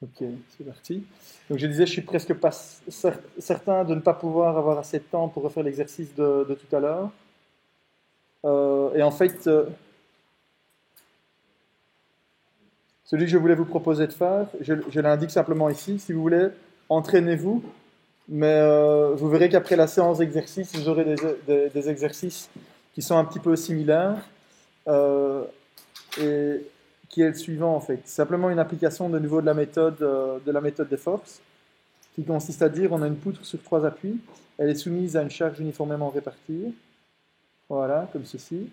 Ok, c'est parti. Donc je disais, je suis presque pas certain de ne pas pouvoir avoir assez de temps pour refaire l'exercice de tout à l'heure. Et en fait, celui que je voulais vous proposer de faire, je l'indique simplement ici. Si vous voulez, entraînez-vous, mais vous verrez qu'après la séance d'exercice, vous aurez des exercices qui sont un petit peu similaires euh, et qui est le suivant en fait. Simplement une application de nouveau de la méthode des forces, qui consiste à dire on a une poutre sur trois appuis, elle est soumise à une charge uniformément répartie, voilà, comme ceci.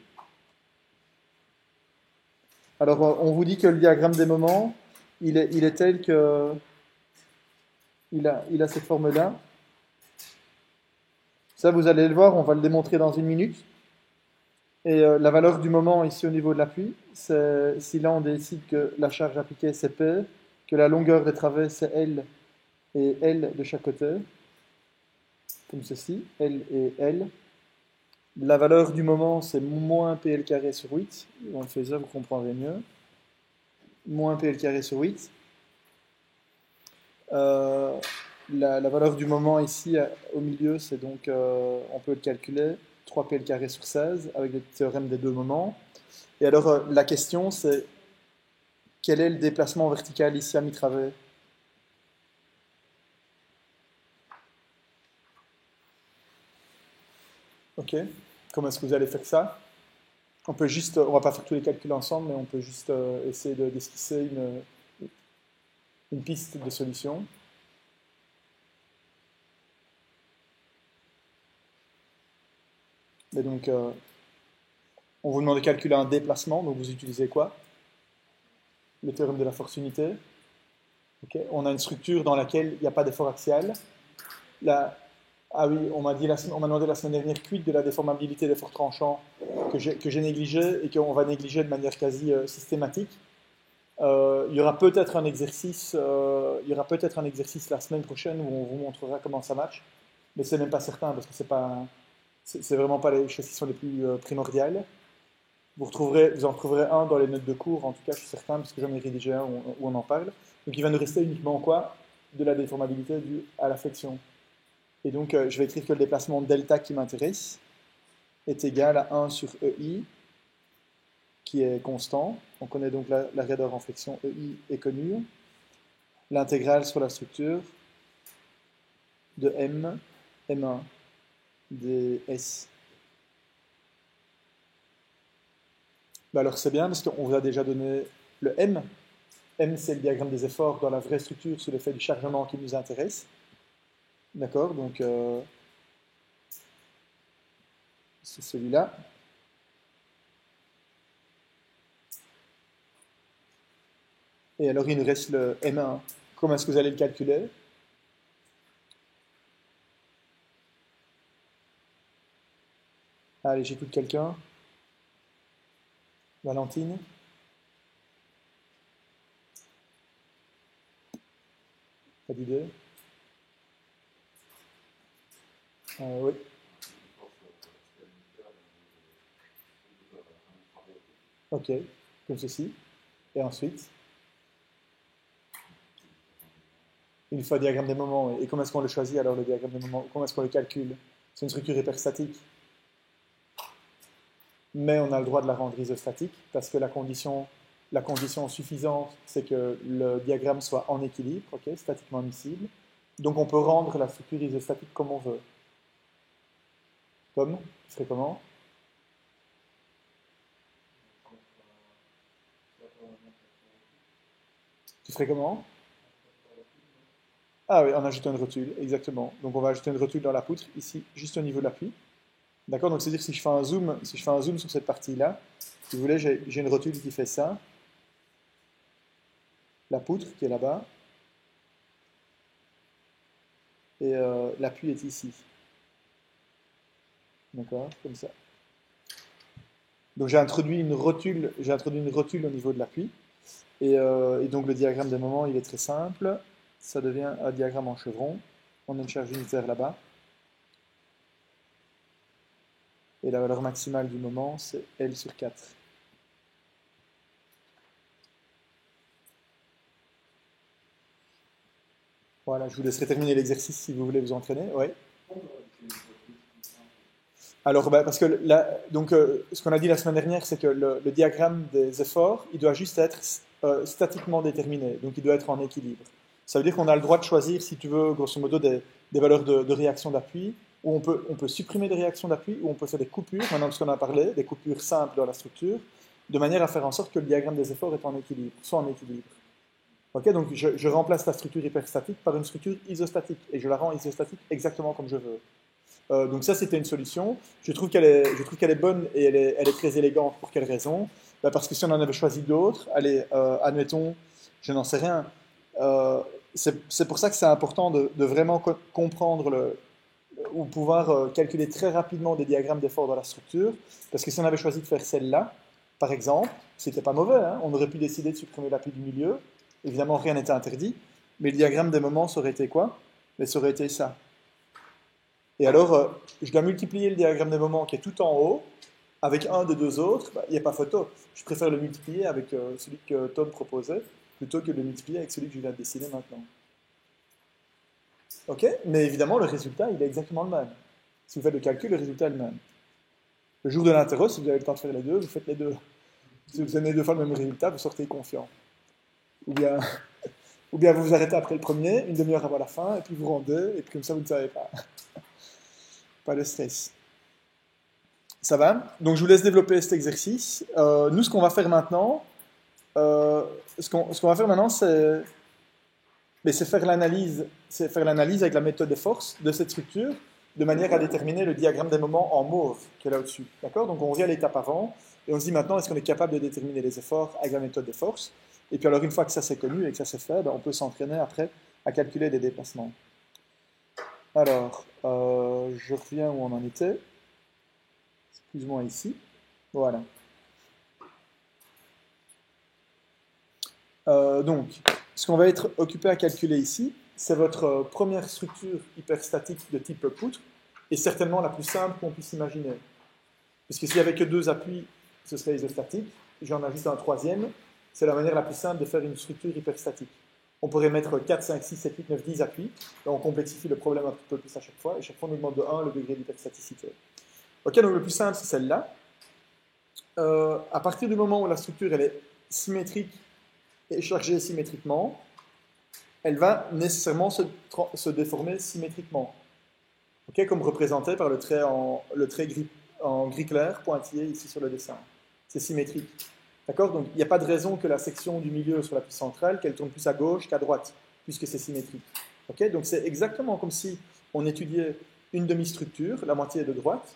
Alors on vous dit que le diagramme des moments, il est tel que il a cette forme-là. Ça, vous allez le voir, on va le démontrer dans une minute. Et la valeur du moment ici au niveau de l'appui, c'est si là on décide que la charge appliquée c'est P, que la longueur des travées c'est L et L de chaque côté, comme ceci, L et L. La valeur du moment, c'est moins PL carré sur 8. On le fait ça, vous comprendrez mieux. Moins PL carré sur 8. Euh, la valeur du moment ici, au milieu, c'est donc, on peut le calculer, 3 PL carré sur 16, avec le théorème des deux moments. Et alors, la question, c'est quel est le déplacement vertical ici à mi-travers? Ok. Comment est-ce que vous allez faire ça? On peut juste, on va pas faire tous les calculs ensemble, mais on peut juste essayer d'esquisser une piste de solution. Et donc, on vous demande de calculer un déplacement, donc vous utilisez quoi? Le théorème de la force unité. Ok. On a une structure dans laquelle il n'y a pas d'effort axial. La- Ah oui, on m'a demandé la semaine dernière quid de la déformabilité des forts tranchants que j'ai négligé et qu'on va négliger de manière quasi systématique. Il y aura peut-être un exercice la semaine prochaine où on vous montrera comment ça marche, mais c'est même pas certain parce que c'est vraiment pas les choses qui sont les plus primordiales. Vous en trouverez un dans les notes de cours, en tout cas, je suis certain, parce que j'en ai rédigé un où on en parle. Donc il va nous rester uniquement quoi? De la déformabilité due à la flexion. Et donc je vais écrire que le déplacement delta qui m'intéresse est égal à 1 sur EI, qui est constant. On connaît donc la raideur en flexion EI est connue. L'intégrale sur la structure de M1 des S. Bah alors c'est bien parce qu'on vous a déjà donné le M. M, c'est le diagramme des efforts dans la vraie structure sous l'effet du chargement qui nous intéresse. D'accord, donc c'est celui-là. Et alors il nous reste le M1. Comment est-ce que vous allez le calculer? Allez, j'écoute quelqu'un. Valentine. Pas d'idée? Oui. Ok, comme ceci. Et ensuite, une fois le diagramme des moments. Et comment est-ce qu'on le choisit alors le diagramme des moments? Comment est-ce qu'on le calcule? C'est une structure hyperstatique. Mais on a le droit de la rendre isostatique parce que la condition suffisante, c'est que le diagramme soit en équilibre, ok, statiquement miscible. Donc on peut rendre la structure isostatique comme on veut. Comme? Ce serait comment? Tu ferais comment? Ah oui, on ajoute une rotule, exactement. Donc on va ajouter une rotule dans la poutre, ici, juste au niveau de l'appui. D'accord? Donc c'est-à-dire que si je fais un zoom sur cette partie-là, si vous voulez, j'ai une rotule qui fait ça, la poutre qui est là-bas, et l'appui est ici. D'accord? Comme ça. Donc j'ai introduit une rotule au niveau de l'appui. Et donc le diagramme des moments, il est très simple. Ça devient un diagramme en chevron. On a une charge unitaire là-bas. Et la valeur maximale du moment, c'est L sur 4. Voilà, je vous laisserai terminer l'exercice si vous voulez vous entraîner. Ouais. Alors, parce que là, donc, ce qu'on a dit la semaine dernière, c'est que le diagramme des efforts, il doit juste être statiquement déterminé, donc il doit être en équilibre. Ça veut dire qu'on a le droit de choisir, si tu veux, grosso modo, des valeurs de réaction d'appui, où on peut supprimer des réactions d'appui, ou on peut faire des coupures, maintenant parce qu'on en a parlé, des coupures simples dans la structure, de manière à faire en sorte que le diagramme des efforts est en équilibre, soit en équilibre. Ok, donc je remplace la structure hyperstatique par une structure isostatique, et je la rends isostatique exactement comme je veux. Donc ça, c'était une solution. Je trouve qu'elle est bonne et elle est très élégante. Pour quelle raison? Parce que si on en avait choisi d'autres, allez, admettons, je n'en sais rien. C'est pour ça que c'est important de vraiment comprendre ou pouvoir calculer très rapidement des diagrammes d'effort dans la structure. Parce que si on avait choisi de faire celle-là, par exemple, c'était pas mauvais, hein, on aurait pu décider de supprimer l'appui du milieu. Évidemment, rien n'était interdit. Mais le diagramme des moments, ça aurait été quoi? Mais ça aurait été ça. Et alors, je dois multiplier le diagramme des moments qui est tout en haut avec un des deux autres. Il n'y a pas photo. Je préfère le multiplier avec celui que Tom proposait plutôt que de le multiplier avec celui que je viens de dessiner maintenant. Ok? Mais évidemment, le résultat, il est exactement le même. Si vous faites le calcul, le résultat est le même. Le jour de l'interro, si vous avez le temps de faire les deux, vous faites les deux. Si vous avez deux fois le même résultat, vous sortez confiant. Ou bien, ou bien vous vous arrêtez après le premier, une demi-heure avant la fin, et puis vous rendez, et puis comme ça, vous ne savez pas. Pas de stress. Ça va? Donc je vous laisse développer cet exercice. Nous, ce qu'on va faire maintenant, c'est faire l'analyse avec la méthode des forces de cette structure, de manière à déterminer le diagramme des moments en mauve qui est là au-dessus. D'accord? Donc on revient à l'étape avant et on se dit maintenant est-ce qu'on est capable de déterminer les efforts avec la méthode des forces? Et puis alors une fois que ça c'est connu et que ça c'est fait, on peut s'entraîner après à calculer des déplacements. Alors, je reviens où on en était. C'est plus ou moins ici. Voilà. Donc, ce qu'on va être occupé à calculer ici, c'est votre première structure hyperstatique de type poutre, et certainement la plus simple qu'on puisse imaginer. Puisque s'il n'y avait que deux appuis, ce serait isostatique. J'en ajoute un troisième. C'est la manière la plus simple de faire une structure hyperstatique. On pourrait mettre 4, 5, 6, 7, 8, 9, 10 appuis, et on complexifie le problème un petit peu plus à chaque fois, et chaque fois on augmente de 1 le degré d'hyperstaticité. Ok, donc le plus simple, c'est celle-là. À partir du moment où la structure elle est symétrique et chargée symétriquement, elle va nécessairement se déformer symétriquement. Okay, comme représenté par le trait en gris clair pointillé ici sur le dessin. C'est symétrique. D'accord? Donc il n'y a pas de raison que la section du milieu sur la piste centrale, qu'elle tourne plus à gauche qu'à droite, puisque c'est symétrique. Okay? Donc c'est exactement comme si on étudiait une demi-structure, la moitié est de droite,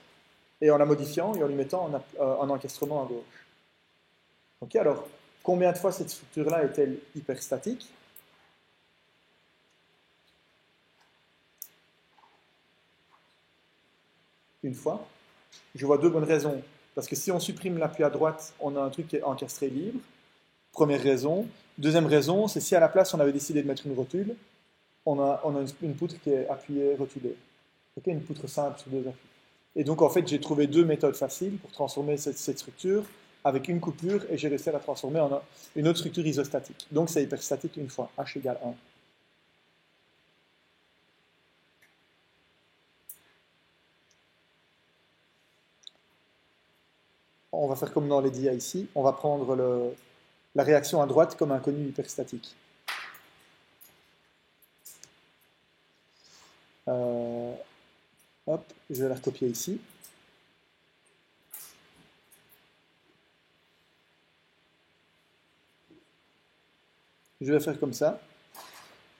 et en la modifiant et en lui mettant un encastrement à gauche. Okay? Alors, combien de fois cette structure-là est-elle hyperstatique? Une fois. Je vois deux bonnes raisons. Parce que si on supprime l'appui à droite, on a un truc qui est encastré libre. Première raison. Deuxième raison, c'est si à la place on avait décidé de mettre une rotule, on a une poutre qui est appuyée, rotulée. Okay, une poutre simple sur deux appuis. Et donc en fait, j'ai trouvé deux méthodes faciles pour transformer cette structure avec une coupure et j'ai réussi à la transformer en une autre structure isostatique. Donc c'est hyperstatique une fois, H égale 1. On va faire comme dans les dia ici, on va prendre la réaction à droite comme un connu hyperstatique. Hop, je vais la recopier ici. Je vais faire comme ça.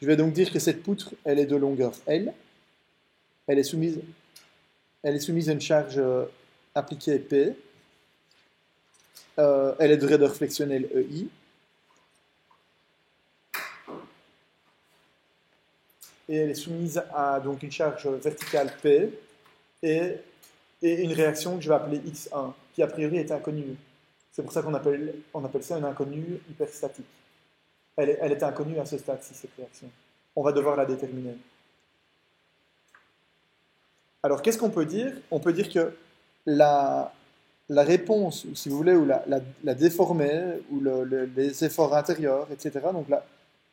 Je vais donc dire que cette poutre, elle est de longueur L. Elle est soumise à une charge appliquée P. Elle est de raideur flexionnelle EI. Et elle est soumise à donc une charge verticale P et une réaction que je vais appeler X1, qui a priori est inconnue. C'est pour ça qu'on appelle ça une inconnue hyperstatique. Elle est inconnue à ce stade-ci, cette réaction. On va devoir la déterminer. Alors, qu'est-ce qu'on peut dire? On peut dire que la réponse, si vous voulez, ou la déformée, ou les efforts intérieurs, etc., donc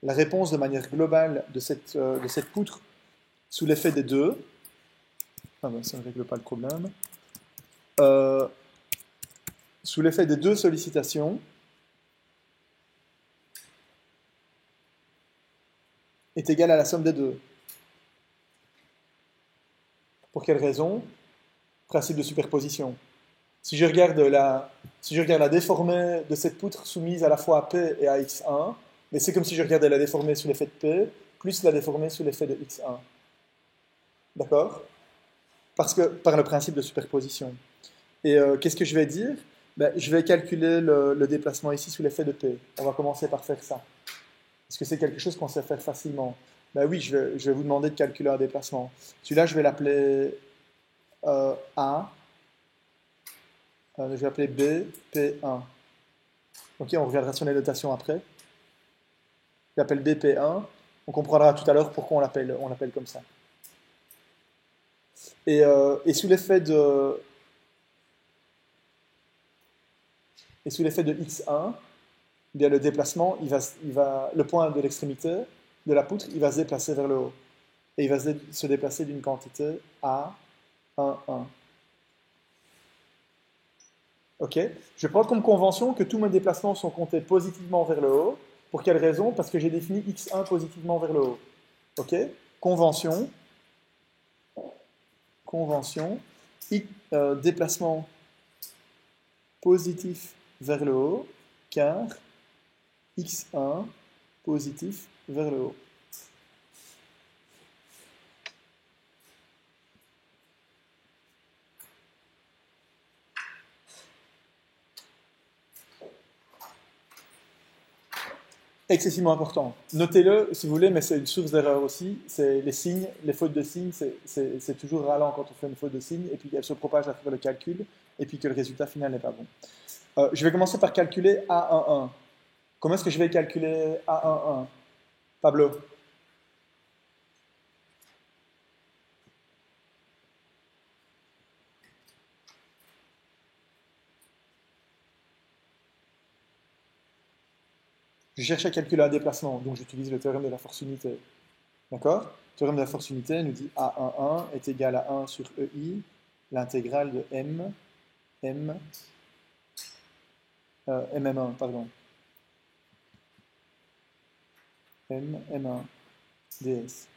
la réponse de manière globale de cette poutre sous l'effet des deux, ah ben, ça ne règle pas le problème, sous l'effet des deux sollicitations, est égale à la somme des deux. Pour quelle raison? Principe de superposition. Si je regarde la déformée de cette poutre soumise à la fois à P et à X1, mais c'est comme si je regardais la déformée sous l'effet de P, plus la déformée sous l'effet de X1. D'accord? Parce que, par le principe de superposition. Et qu'est-ce que je vais dire? Ben, je vais calculer le déplacement ici sous l'effet de P. On va commencer par faire ça. Est-ce que c'est quelque chose qu'on sait faire facilement? Ben oui, je vais vous demander de calculer un déplacement. Celui-là, je vais l'appeler A. Je vais l'appeler B, P1. Ok, on reviendra sur les notations après. Je l'appelle BP1. On comprendra tout à l'heure pourquoi on l'appelle comme ça. Et sous l'effet de X1, eh bien le déplacement, le point de l'extrémité de la poutre, il va se déplacer vers le haut. Et il va se déplacer d'une quantité A, 1, 1. Ok? Je vais prendre comme convention que tous mes déplacements sont comptés positivement vers le haut. Pour quelle raison? Parce que j'ai défini X1 positivement vers le haut. Ok? Convention. Déplacement positif vers le haut, car X1 positif vers le haut. Excessivement important. Notez-le si vous voulez, mais c'est une source d'erreur aussi. C'est les signes, les fautes de signes, c'est toujours ralent quand on fait une faute de signe, et puis elle se propage à travers le calcul, et puis que le résultat final n'est pas bon. Je vais commencer par calculer A11. Comment est-ce que je vais calculer A11? Pablo? Je cherche à calculer un déplacement, donc j'utilise le théorème de la force unité. D'accord? Le théorème de la force unité nous dit A11 est égal à 1 sur EI, l'intégrale de MM1, pardon. MM1 ds.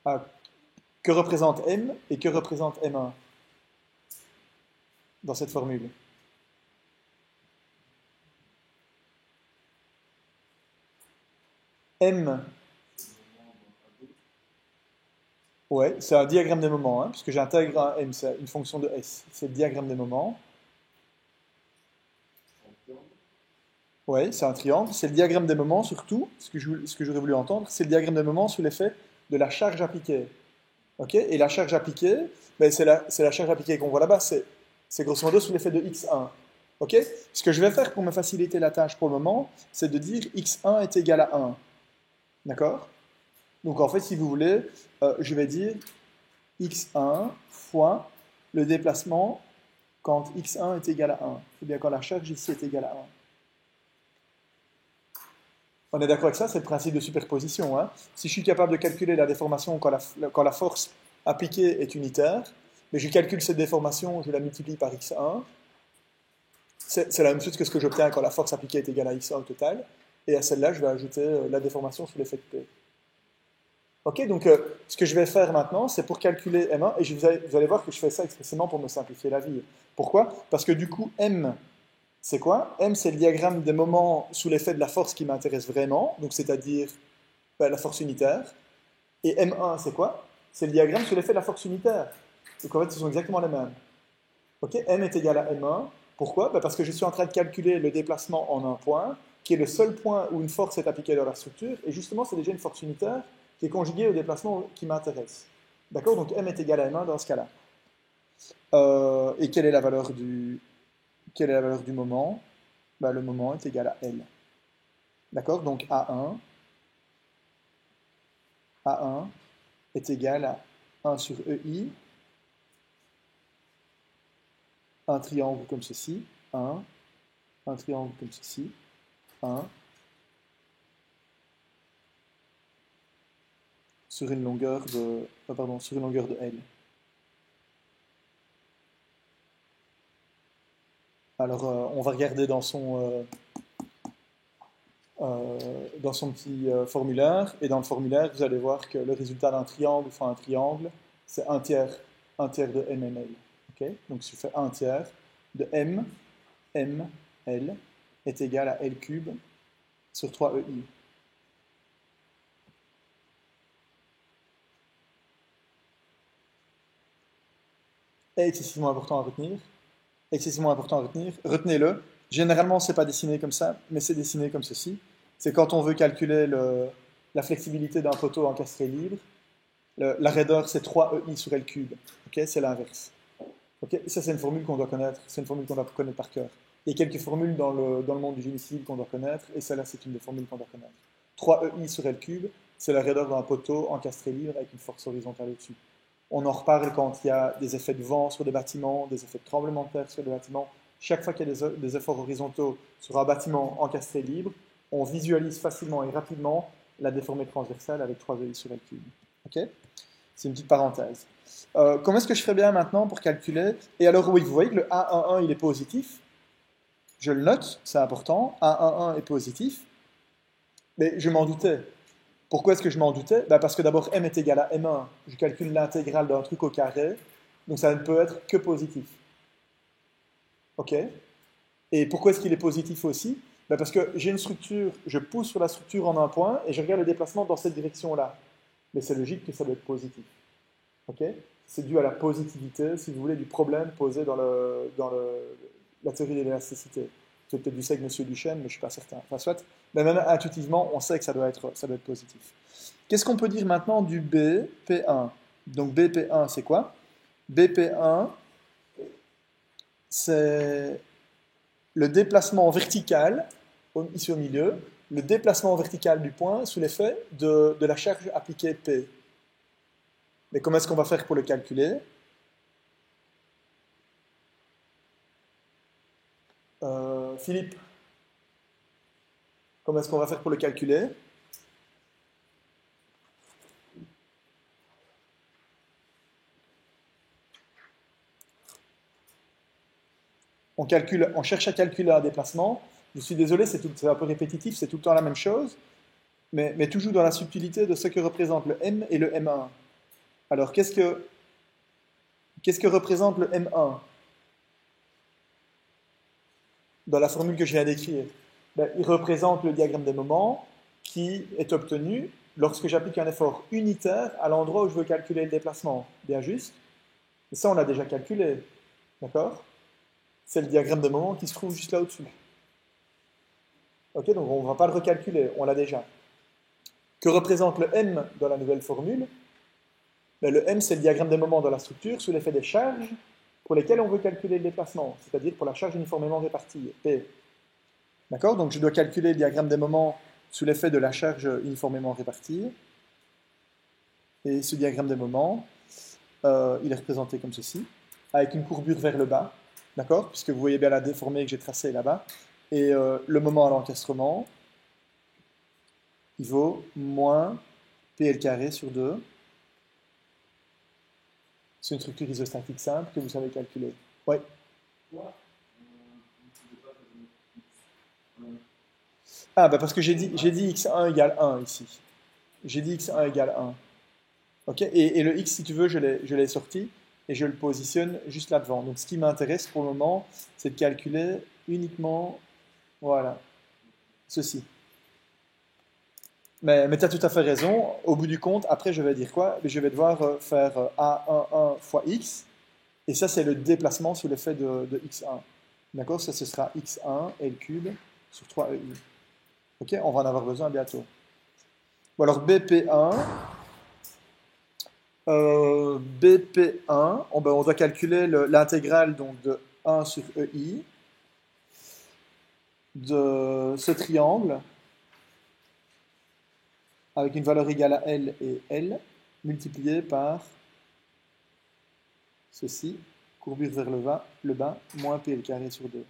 Ah, que représente M et que représente M1 dans cette formule? M, ouais, c'est un diagramme des moments, hein, puisque j'intègre un M, c'est une fonction de S. C'est le diagramme des moments. Ouais, c'est un triangle. C'est le diagramme des moments, surtout, ce que j'aurais voulu entendre, c'est le diagramme des moments sous l'effet de la charge appliquée. Ok? Et la charge appliquée, ben, c'est la charge appliquée qu'on voit là-bas, c'est grosso modo sous l'effet de x1. Ok? Ce que je vais faire pour me faciliter la tâche pour le moment, c'est de dire x1 est égal à 1. D'accord? Donc en fait, si vous voulez, je vais dire x1 fois le déplacement quand x1 est égal à 1. Ou bien quand la charge ici est égale à 1. On est d'accord avec ça? C'est le principe de superposition. Hein? Si je suis capable de calculer la déformation quand la force appliquée est unitaire, mais je calcule cette déformation, je la multiplie par x1, c'est la même chose que ce que j'obtiens quand la force appliquée est égale à x1 au total, et à celle-là, je vais ajouter la déformation sous l'effet de P. Ok, donc ce que je vais faire maintenant, c'est pour calculer M1, et vous allez voir que je fais ça expressément pour me simplifier la vie. Pourquoi? Parce que du coup, M, c'est quoi? M, c'est le diagramme des moments sous l'effet de la force qui m'intéresse vraiment, donc c'est-à-dire la force unitaire. Et M1, c'est quoi? C'est le diagramme sous l'effet de la force unitaire. Donc en fait, ce sont exactement les mêmes. Ok, M est égal à M1. Pourquoi? Parce que je suis en train de calculer le déplacement en un point, qui est le seul point où une force est appliquée dans la structure, et justement, c'est déjà une force unitaire qui est conjuguée au déplacement qui m'intéresse. D'accord? Donc M est égal à M1 dans ce cas-là. Et quelle est la valeur du moment? Ben, le moment est égal à L. D'accord? Donc A1 est égal à 1 sur EI, un triangle comme ceci, un triangle comme ceci, 1, sur une longueur de, sur une longueur de L. Alors, on va regarder dans son petit formulaire, et dans le formulaire, vous allez voir que le résultat d'un triangle fois un triangle, c'est un tiers de MML. Okay, donc, si je fais un tiers de ML est égal à L cube sur 3EI. Est excessivement important à retenir. Excessivement important à retenir. Retenez-le. Généralement, c'est pas dessiné comme ça, mais c'est dessiné comme ceci. C'est quand on veut calculer la flexibilité d'un poteau encastré libre. La raideur, c'est 3EI sur L cube. Okay, c'est l'inverse. Okay, ça, c'est une formule qu'on doit connaître. C'est une formule qu'on doit connaître par cœur. Il y a quelques formules dans le monde du génie civil qu'on doit connaître, et celle-là, c'est une des formules qu'on doit connaître. 3EI sur L cube, c'est la raideur d'un poteau encastré libre avec une force horizontale au-dessus. On en reparle quand il y a des effets de vent sur des bâtiments, des effets de tremblement de terre sur des bâtiments. Chaque fois qu'il y a des efforts horizontaux sur un bâtiment encastré libre, on visualise facilement et rapidement la déformée transversale avec 3EI sur L cube. Okay, c'est une petite parenthèse. Comment est-ce que je ferais bien maintenant pour calculer? Et alors oui, vous voyez que le A11 il est positif. Je le note, c'est important. A11 est positif. Mais je m'en doutais. Pourquoi est-ce que je m'en doutais? Parce que d'abord m est égal à m1. Je calcule l'intégrale d'un truc au carré. Donc ça ne peut être que positif. Ok? Et pourquoi est-ce qu'il est positif aussi? Parce que j'ai une structure, je pousse sur la structure en un point et je regarde le déplacement dans cette direction-là. Mais c'est logique que ça doit être positif. Okay, c'est dû à la positivité, si vous voulez, du problème posé dans la théorie de l'élasticité. Vous avez peut-être vu ça avec M. Duchesne, mais je ne suis pas certain. Enfin, soit, mais même intuitivement, on sait que ça doit être positif. Qu'est-ce qu'on peut dire maintenant du BP1? Donc BP1, c'est quoi? BP1, c'est le déplacement vertical, ici au milieu, le déplacement vertical du point sous l'effet de la charge appliquée P. Mais comment est-ce qu'on va faire pour le calculer? Philippe, comment est-ce qu'on va faire pour le calculer? On cherche à calculer un déplacement. Je suis désolé, c'est un peu répétitif, c'est tout le temps la même chose, mais toujours dans la subtilité de ce que représente le M et le M1. Alors, qu'est-ce que représente le M1 dans la formule que je viens d'écrire? Il représente le diagramme des moments qui est obtenu lorsque j'applique un effort unitaire à l'endroit où je veux calculer le déplacement. Bien juste. Et ça, on l'a déjà calculé. D'accord? C'est le diagramme de moment qui se trouve juste là au-dessus. Ok, donc on ne va pas le recalculer, on l'a déjà. Que représente le M dans la nouvelle formule? Le M, c'est le diagramme des moments dans la structure sous l'effet des charges pour lesquelles on veut calculer le déplacement, c'est-à-dire pour la charge uniformément répartie, P. D'accord? Donc je dois calculer le diagramme des moments sous l'effet de la charge uniformément répartie. Et ce diagramme des moments, il est représenté comme ceci, avec une courbure vers le bas. D'accord? Puisque vous voyez bien la déformée que j'ai tracée là-bas. Et le moment à l'encastrement, il vaut moins PL carré sur 2. C'est une structure isostatique simple que vous savez calculer. Oui. Ah, parce que j'ai dit x1 égale 1 ici. J'ai dit x1 égale 1. Ok, et le x, si tu veux, je l'ai sorti et je le positionne juste là-devant. Donc ce qui m'intéresse pour le moment, c'est de calculer uniquement, voilà, ceci. Mais tu as tout à fait raison. Au bout du compte, après, je vais dire quoi? Je vais devoir faire A11 fois x. Et ça, c'est le déplacement sous l'effet de x1. D'accord? Ça, ce sera x1 L cube sur 3EI. Ok? On va en avoir besoin bientôt. Bon, alors BP1. BP1, on doit calculer l'intégrale de 1 sur EI de ce triangle avec une valeur égale à L et L multiplié par ceci, courbure vers le bas, moins PL carré sur 2.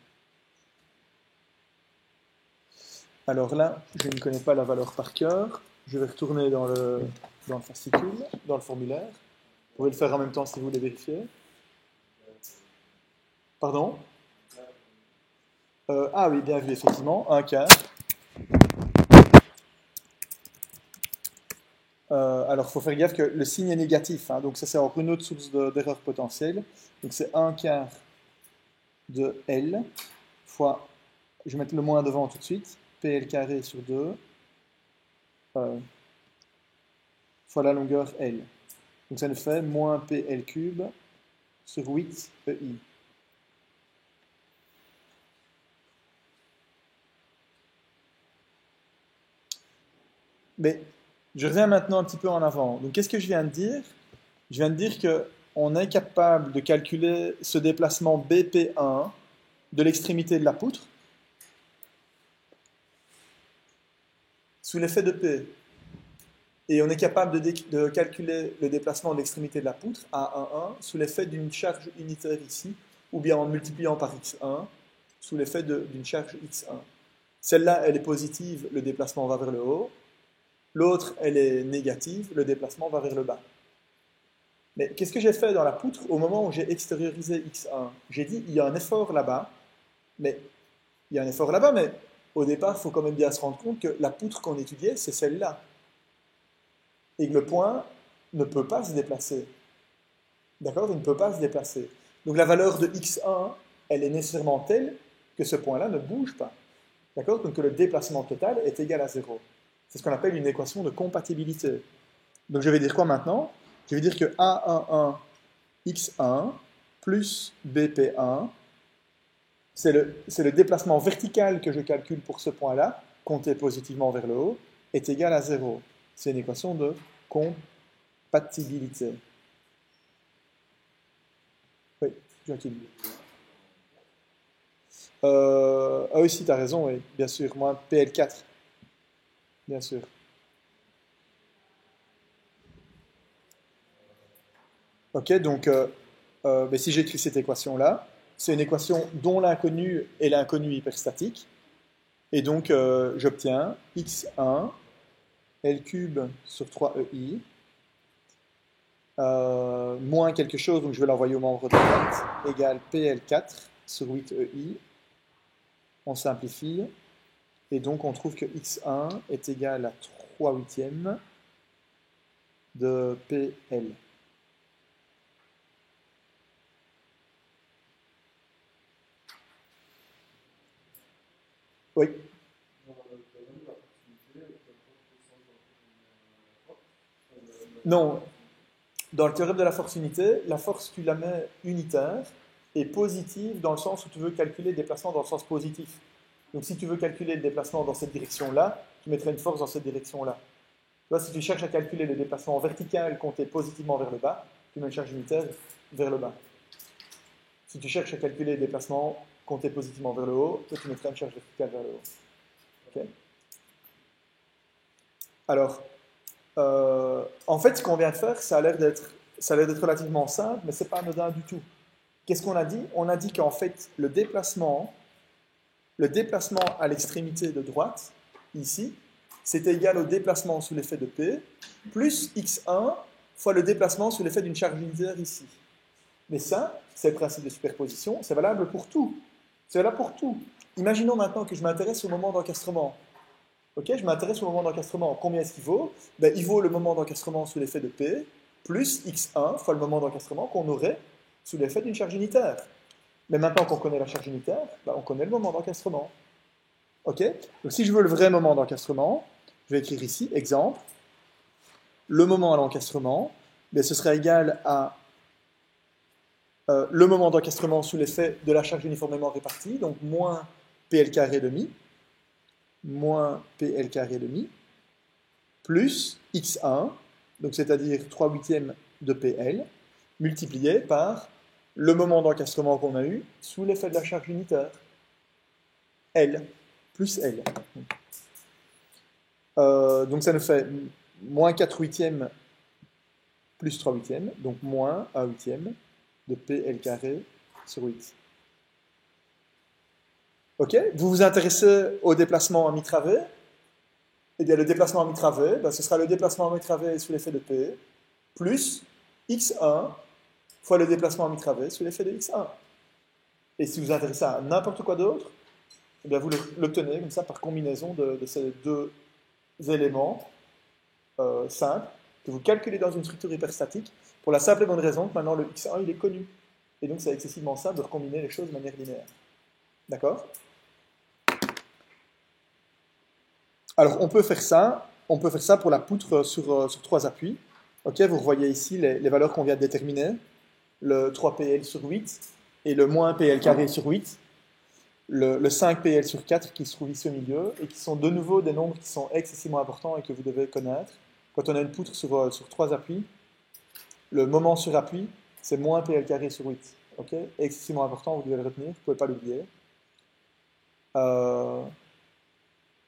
Alors là, je ne connais pas la valeur par cœur. Je vais retourner dans le dans le fascicule, dans le formulaire. Vous pouvez le faire en même temps si vous voulez vérifier. Pardon? Ah oui, bien vu, effectivement, un quart. Alors, il faut faire gaffe que le signe est négatif, hein, donc ça c'est encore une autre source d'erreur potentielle. Donc c'est un quart de L fois, je vais mettre le moins devant tout de suite, PL carré sur 2 fois la longueur L. Donc ça nous fait moins PL cube sur 8 EI. Mais je reviens maintenant un petit peu en avant. Donc qu'est-ce que je viens de dire? Je viens de dire qu'on est capable de calculer ce déplacement BP1 de l'extrémité de la poutre sous l'effet de P. Et on est capable de calculer le déplacement de l'extrémité de la poutre, A11, sous l'effet d'une charge unitaire ici, ou bien en multipliant par x1, sous l'effet d'une charge x1. Celle-là, elle est positive, le déplacement va vers le haut. L'autre, elle est négative, le déplacement va vers le bas. Mais qu'est-ce que j'ai fait dans la poutre au moment où j'ai extériorisé x1? J'ai dit, il y a un effort là-bas, mais au départ, il faut quand même bien se rendre compte que la poutre qu'on étudiait, c'est celle-là. Et que le point ne peut pas se déplacer. D'accord? Il ne peut pas se déplacer. Donc la valeur de x1, elle est nécessairement telle que ce point-là ne bouge pas. D'accord? Donc que le déplacement total est égal à 0. C'est ce qu'on appelle une équation de compatibilité. Donc je vais dire quoi maintenant? Je vais dire que A11 x1 plus BP1, c'est le déplacement vertical que je calcule pour ce point-là, compté positivement vers le haut, est égal à 0. C'est une équation de compatibilité. Oui, Joachim. Ah oui, si, tu as raison, oui, bien sûr. Moins PL4, bien sûr. Ok, donc ben, si j'écris cette équation-là, c'est une équation dont l'inconnu est l'inconnu hyperstatique. Et donc j'obtiens x1 L cube sur 3EI moins quelque chose, donc je vais l'envoyer au membre de droite, égale PL4 sur 8EI. On simplifie. Et donc on trouve que x1 est égal à 3 huitièmes de PL. Oui. Non, dans le théorème de la force unité, la force, tu la mets unitaire et positive dans le sens où tu veux calculer le déplacement dans le sens positif. Donc si tu veux calculer le déplacement dans cette direction-là, tu mettrais une force dans cette direction-là. Tu vois, si tu cherches à calculer le déplacement vertical compté positivement vers le bas, tu mets une charge unitaire vers le bas. Si tu cherches à calculer le déplacement compté positivement vers le haut, toi, tu mettrais une charge verticale vers le haut. Okay. Alors, en fait, ce qu'on vient de faire, ça a l'air d'être relativement simple, mais ce n'est pas anodin du tout. Qu'est-ce qu'on a dit? On a dit qu'en fait, le déplacement à l'extrémité de droite, ici, c'est égal au déplacement sous l'effet de P, plus x1 fois le déplacement sous l'effet d'une charge unitaire ici. Mais ça, c'est le principe de superposition, c'est valable pour tout. C'est valable pour tout. Imaginons maintenant que je m'intéresse au moment d'encastrement. Ok, je m'intéresse au moment d'encastrement. Combien est-ce qu'il vaut? Ben, il vaut le moment d'encastrement sous l'effet de P, plus x1 fois le moment d'encastrement qu'on aurait sous l'effet d'une charge unitaire. Mais maintenant qu'on connaît la charge unitaire, ben, on connaît le moment d'encastrement. Ok? Donc si je veux le vrai moment d'encastrement, je vais écrire ici, exemple, le moment à l'encastrement, ben, ce serait égal à le moment d'encastrement sous l'effet de la charge uniformément répartie, donc moins PL carré demi, moins PL carré demi, plus x1, donc c'est-à-dire 3 huitièmes de PL, multiplié par le moment d'encastrement qu'on a eu sous l'effet de la charge unitaire, L, plus L. Donc ça nous fait moins 4 huitièmes plus 3 huitièmes, donc moins 1 huitième de PL carré sur 8. Ok? Vous vous intéressez au déplacement à mi-travers? eh bien, le déplacement à mi travée, ben, ce sera le déplacement à mi travée sous l'effet de P, plus x1 fois le déplacement à mi travée sous l'effet de x1. Et si vous intéressez à n'importe quoi d'autre, eh bien, vous l'obtenez comme ça par combinaison de ces deux éléments simples que vous calculez dans une structure hyperstatique pour la simple et bonne raison que maintenant le x1 il est connu. Et donc c'est excessivement simple de recombiner les choses de manière linéaire. D'accord? Alors on peut faire ça pour la poutre sur 3 appuis. Ok, vous voyez ici les valeurs qu'on vient de déterminer, le 3PL sur 8 et le moins PL carré sur 8, le 5PL sur 4 qui se trouve ici au milieu, et qui sont de nouveau des nombres qui sont excessivement importants et que vous devez connaître. Quand on a une poutre sur 3 appuis, le moment sur appui, c'est moins PL carré sur 8. Ok, excessivement important, vous devez le retenir, vous ne pouvez pas l'oublier.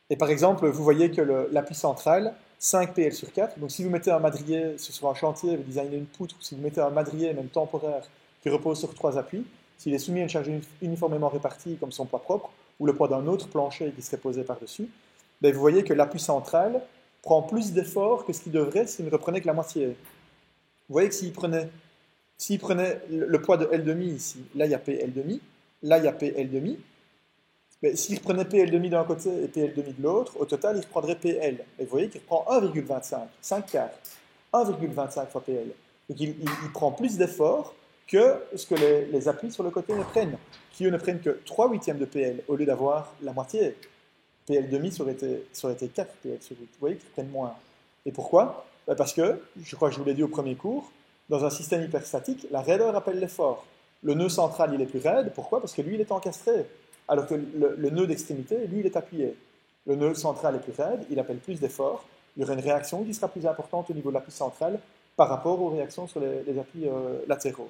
Et par exemple, vous voyez que l'appui central, 5 PL sur 4, donc si vous mettez un madrier sur un chantier, vous designez une poutre, si vous mettez un madrier, même temporaire, qui repose sur 3 appuis, s'il est soumis à une charge uniformément répartie comme son poids propre, ou le poids d'un autre plancher qui serait posé par-dessus, ben vous voyez que l'appui central prend plus d'effort que ce qu'il devrait s'il ne reprenait que la moitié. Vous voyez que s'il prenait le poids de L' ici, là il y a PL', là il y a PL', mais s'il reprenait PL' d'un côté et PL' de l'autre, au total, il reprendrait PL. Et vous voyez qu'il reprend 1,25, 5 quarts, 1,25 fois PL. Donc il prend plus d'efforts que ce que les appuis sur le côté ne prennent, qui eux ne prennent que 3/8 de PL, au lieu d'avoir la moitié. PL' ça aurait été 4 PL sur 8. Vous voyez qu'ils prennent moins. Et pourquoi? Parce que, je crois que je vous l'ai dit au premier cours, dans un système hyperstatique, la raideur appelle l'effort. Le nœud central, il est plus raide. Pourquoi? Parce que lui, il est encastré. Alors que le nœud d'extrémité, lui, il est appuyé. Le nœud central est plus raide, il appelle plus d'efforts. Il y aura une réaction qui sera plus importante au niveau de l'appui central par rapport aux réactions sur les appuis latéraux.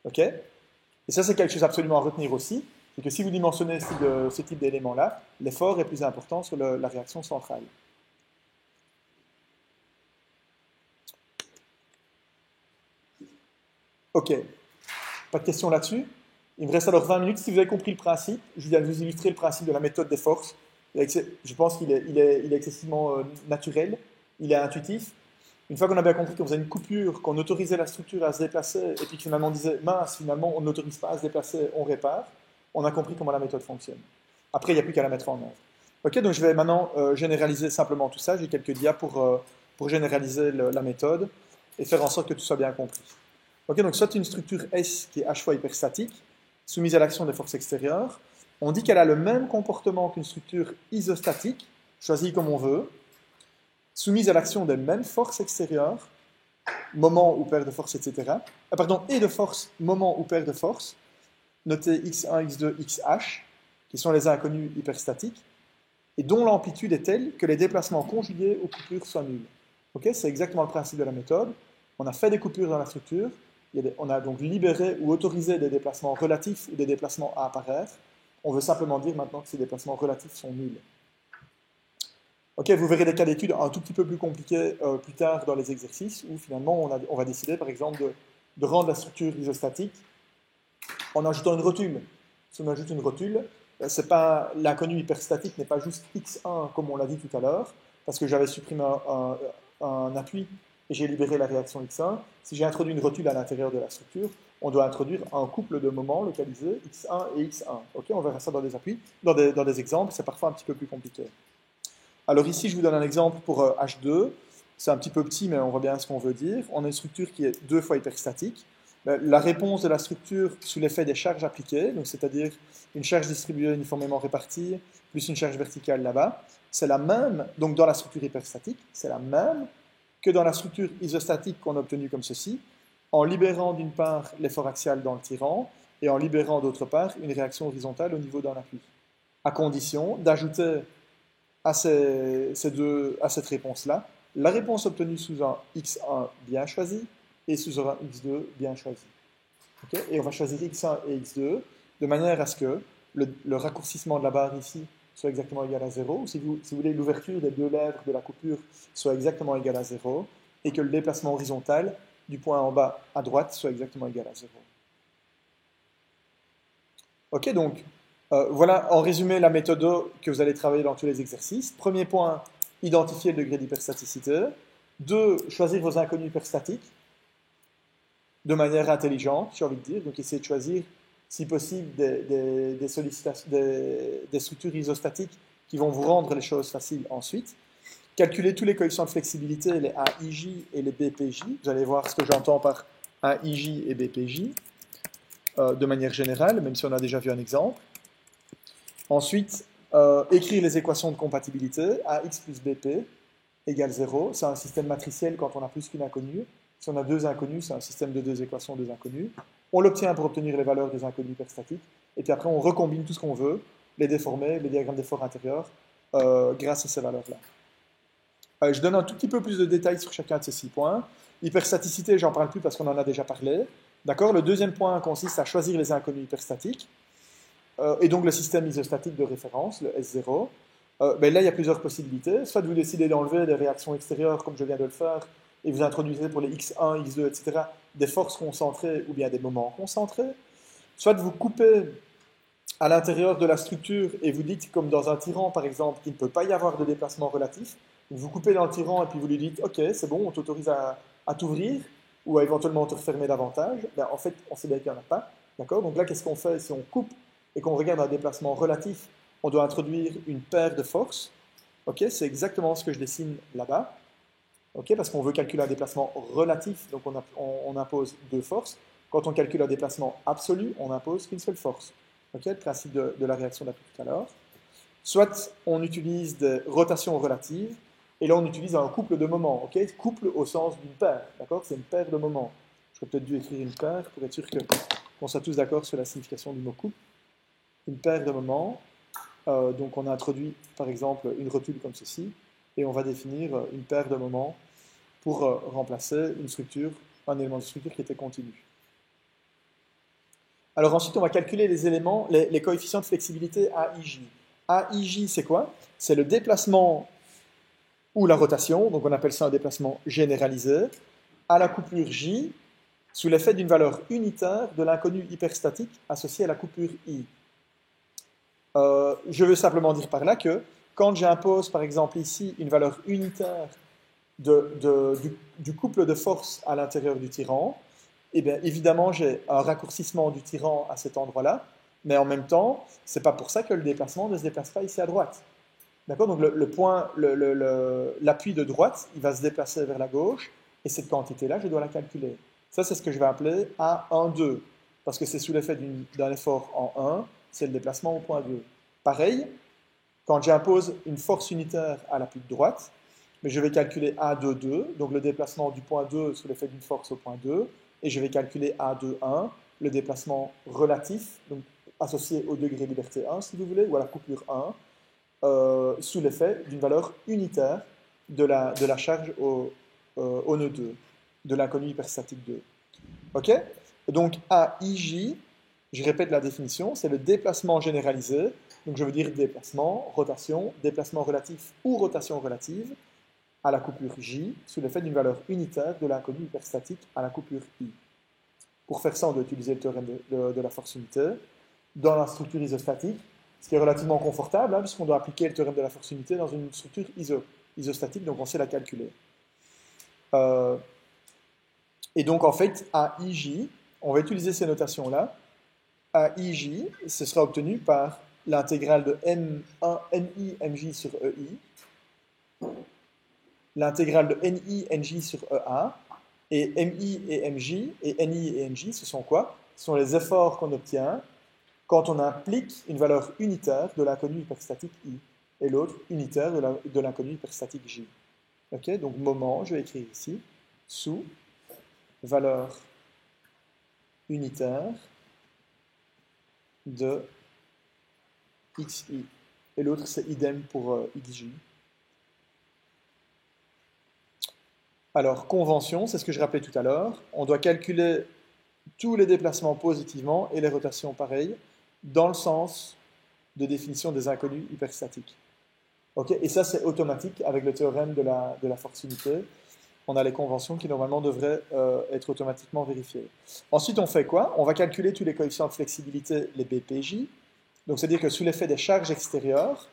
Ok? Et ça, c'est quelque chose absolument à retenir aussi, c'est que si vous dimensionnez ce type d'élément-là, l'effort est plus important sur la réaction centrale. Ok. Pas de questions là-dessus? Il me reste alors 20 minutes. Si vous avez compris le principe, je viens de vous illustrer le principe de la méthode des forces. Je pense qu'il est excessivement naturel, il est intuitif. Une fois qu'on a bien compris qu'on faisait une coupure, qu'on autorisait la structure à se déplacer, et puis que finalement on disait, mince, finalement on n'autorise pas à se déplacer, on répare, on a compris comment la méthode fonctionne. Après, il n'y a plus qu'à la mettre en œuvre. Ok, donc je vais maintenant généraliser simplement tout ça. J'ai quelques dias pour généraliser la méthode et faire en sorte que tout soit bien compris. Ok, donc soit une structure S qui est H fois hyperstatique, soumise à l'action des forces extérieures. On dit qu'elle a le même comportement qu'une structure isostatique, choisie comme on veut, soumise à l'action des mêmes forces extérieures, moment ou paire de forces, etc. Et de forces, moment ou paire de forces, notez x1, x2, xh, qui sont les inconnus hyperstatiques, et dont l'amplitude est telle que les déplacements conjugués aux coupures soient nuls. Okay, c'est exactement le principe de la méthode. On a fait des coupures dans la structure, on a donc libéré ou autorisé des déplacements relatifs ou des déplacements à apparaître. On veut simplement dire maintenant que ces déplacements relatifs sont nuls. Ok, vous verrez des cas d'études un tout petit peu plus compliqués plus tard dans les exercices où finalement on va décider par exemple de rendre la structure isostatique en ajoutant une rotule. Si on ajoute une rotule, l'inconnu hyperstatique n'est pas juste x1 comme on l'a dit tout à l'heure, parce que j'avais supprimé un appui et j'ai libéré la réaction x1. Si j'ai introduit une rotule à l'intérieur de la structure, on doit introduire un couple de moments localisés x1 et x1. Ok, on verra ça dans des appuis, dans des exemples, c'est parfois un petit peu plus compliqué. Alors ici, je vous donne un exemple pour H2. C'est un petit peu petit, mais on voit bien ce qu'on veut dire. On a une structure qui est 2 fois hyperstatique. La réponse de la structure sous l'effet des charges appliquées, donc c'est-à-dire une charge distribuée uniformément répartie, plus une charge verticale là-bas, c'est la même, donc dans la structure hyperstatique, c'est la même que dans la structure isostatique qu'on a obtenue comme ceci, en libérant d'une part l'effort axial dans le tirant et en libérant d'autre part une réaction horizontale au niveau d'un appui, à condition d'ajouter à cette réponse-là la réponse obtenue sous un x1 bien choisi et sous un x2 bien choisi. Okay, et on va choisir x1 et x2 de manière à ce que le raccourcissement de la barre ici soit exactement égal à 0, ou si vous voulez, l'ouverture des deux lèvres de la coupure soit exactement égale à 0, et que le déplacement horizontal du point en bas à droite soit exactement égal à 0. Ok, donc voilà en résumé la méthode que vous allez travailler dans tous les exercices. Premier point, identifier le degré d'hyperstaticité. 2, choisir vos inconnus hyperstatiques de manière intelligente, j'ai envie de dire. Donc, essayez de choisir, si possible, des structures isostatiques qui vont vous rendre les choses faciles ensuite. Calculez tous les coefficients de flexibilité, les AIJ et les BPJ. Vous allez voir ce que j'entends par AIJ et BPJ de manière générale, même si on a déjà vu un exemple. Ensuite, écrire les équations de compatibilité. AX plus BP égale 0. C'est un système matriciel quand on a plus qu'une inconnue. Si on a deux inconnus, c'est un système de deux équations, deux inconnues. On l'obtient pour obtenir les valeurs des inconnus hyperstatiques. Et puis après, on recombine tout ce qu'on veut, les déformer, les diagrammes d'effort intérieur, grâce à ces valeurs-là. Je donne un tout petit peu plus de détails sur chacun de ces 6 points. Hyperstaticité, j'en parle plus parce qu'on en a déjà parlé. D'accord. Le deuxième point consiste à choisir les inconnus hyperstatiques. Et donc le système isostatique de référence, le S0. Ben là, il y a plusieurs possibilités. Soit vous décidez d'enlever des réactions extérieures, comme je viens de le faire, et vous introduisez pour les X1, X2, etc., des forces concentrées ou bien des moments concentrés. Soit vous coupez à l'intérieur de la structure et vous dites, comme dans un tyran par exemple, qu'il ne peut pas y avoir de déplacement relatif. Vous coupez dans le tyran et puis vous lui dites, ok, c'est bon, on t'autorise à t'ouvrir ou à éventuellement te refermer davantage. Ben, en fait, on sait bien qu'il n'y en a pas. D'accord. Donc là, qu'est-ce qu'on fait si on coupe et qu'on regarde un déplacement relatif? On doit introduire une paire de forces. Ok, c'est exactement ce que je dessine là-bas. Ok, parce qu'on veut calculer un déplacement relatif, donc on impose deux forces. Quand on calcule un déplacement absolu, on n'impose qu'une seule force. Ok, le principe de la réaction d'après tout à l'heure. Soit on utilise des rotations relatives, et là on utilise un couple de moments. Ok, couple au sens d'une paire. D'accord, c'est une paire de moments. J'aurais peut-être dû écrire une paire pour être sûr qu'on soit tous d'accord sur la signification du mot couple. Une paire de moments. Donc on a introduit par exemple une rotule comme ceci, et on va définir une paire de moments pour remplacer une structure, un élément de structure qui était continu. Alors ensuite, on va calculer les éléments, les coefficients de flexibilité AIJ. AIJ, c'est quoi? C'est le déplacement ou la rotation, donc on appelle ça un déplacement généralisé, à la coupure J, sous l'effet d'une valeur unitaire de l'inconnu hyperstatique associé à la coupure I. Je veux simplement dire par là que quand j'impose par exemple ici une valeur unitaire du couple de forces à l'intérieur du tyran, eh bien, évidemment j'ai un raccourcissement du tyran à cet endroit-là, mais en même temps, ce n'est pas pour ça que le déplacement ne se déplace pas ici à droite. D'accord. Donc l'appui de droite, il va se déplacer vers la gauche, et cette quantité-là, je dois la calculer. Ça, c'est ce que je vais appeler A1,2, parce que c'est sous l'effet d'un effort en 1, c'est le déplacement au point 2. Pareil, quand j'impose une force unitaire à l'appui de droite, mais je vais calculer A2,2, donc le déplacement du point 2 sous l'effet d'une force au point 2, et je vais calculer A2,1, le déplacement relatif, donc associé au degré liberté 1, si vous voulez, ou à la coupure 1, sous l'effet d'une valeur unitaire de la charge au nœud 2, de l'inconnu hyperstatique 2. Ok. Donc AIJ, je répète la définition, c'est le déplacement généralisé, donc je veux dire déplacement, rotation, déplacement relatif ou rotation relative, à la coupure J, sous l'effet d'une valeur unitaire de l'inconnu hyperstatique à la coupure I. Pour faire ça, on doit utiliser le théorème de la force unité dans la structure isostatique, ce qui est relativement confortable, puisqu'on doit appliquer le théorème de la force unité dans une structure isostatique, donc on sait la calculer. Et donc, en fait, AIJ, on va utiliser ces notations-là. AIJ, ce sera obtenu par l'intégrale de NI MJ sur EI, l'intégrale de NI NJ sur EA, et MI et MJ, et NI et MJ, ce sont quoi? Ce sont les efforts qu'on obtient quand on implique une valeur unitaire de l'inconnu hyperstatique I, et l'autre unitaire de l'inconnu hyperstatique J. Ok, donc moment, je vais écrire ici, sous valeur unitaire de XI. Et l'autre, c'est idem pour XJ. Alors, convention, c'est ce que je rappelais tout à l'heure. On doit calculer tous les déplacements positivement et les rotations pareilles dans le sens de définition des inconnus hyperstatiques. Okay, et ça, c'est automatique avec le théorème de la force unité. On a les conventions qui normalement devraient être automatiquement vérifiées. Ensuite, on fait quoi? On va calculer tous les coefficients de flexibilité, les BPJ. Donc, c'est-à-dire que sous l'effet des charges extérieures,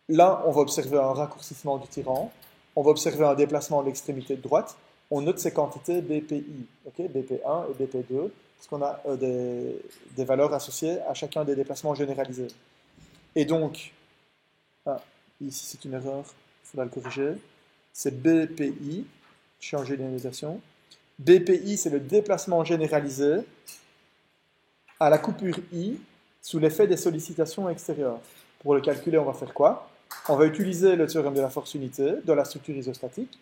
Là, on va observer un raccourcissement du tirant, on va observer un déplacement de l'extrémité de droite, on note ces quantités BPI, okay, BP1 et BP2, parce qu'on a des valeurs associées à chacun des déplacements généralisés. Et donc, ici c'est une erreur, il faudra le corriger, c'est BPI, changer les notations. BPI, c'est le déplacement généralisé à la coupure I sous l'effet des sollicitations extérieures. Pour le calculer, on va faire quoi? On va utiliser le théorème de la force unité de la structure isostatique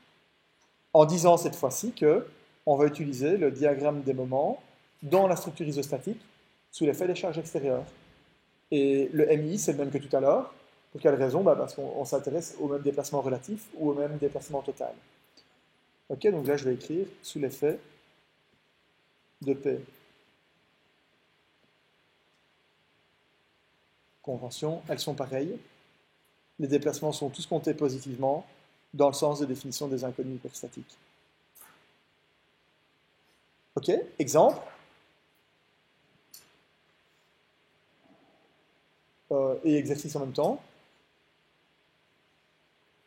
en disant cette fois-ci que on va utiliser le diagramme des moments dans la structure isostatique sous l'effet des charges extérieures. Et le MI, c'est le même que tout à l'heure. Pour quelle raison? Parce qu'on s'intéresse au même déplacement relatif ou au même déplacement total. Ok, donc là je vais écrire sous l'effet de P. Convention, elles sont pareilles. Les déplacements sont tous comptés positivement dans le sens de définition des inconnues hyperstatiques. Ok, exemple. Et exercice en même temps.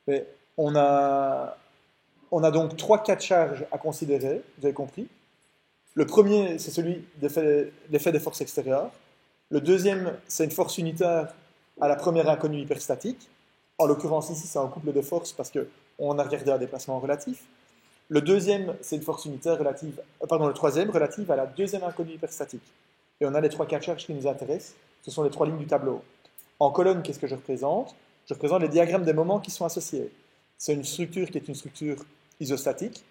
Mais on a donc 3 cas de charge à considérer, vous avez compris. Le premier, c'est celui de l'effet des forces extérieures. Le deuxième, c'est une force unitaire à la première inconnue hyperstatique. En l'occurrence, ici, c'est un couple de forces parce qu'on a regardé un déplacement relatif. Le deuxième, c'est une force unitaire le troisième, relative à la deuxième inconnue hyperstatique. Et on a les 3 cas de charge qui nous intéressent. Ce sont les 3 lignes du tableau. En colonne, qu'est-ce que je représente? Je représente les diagrammes des moments qui sont associés. C'est une structure qui est une structure isostatique,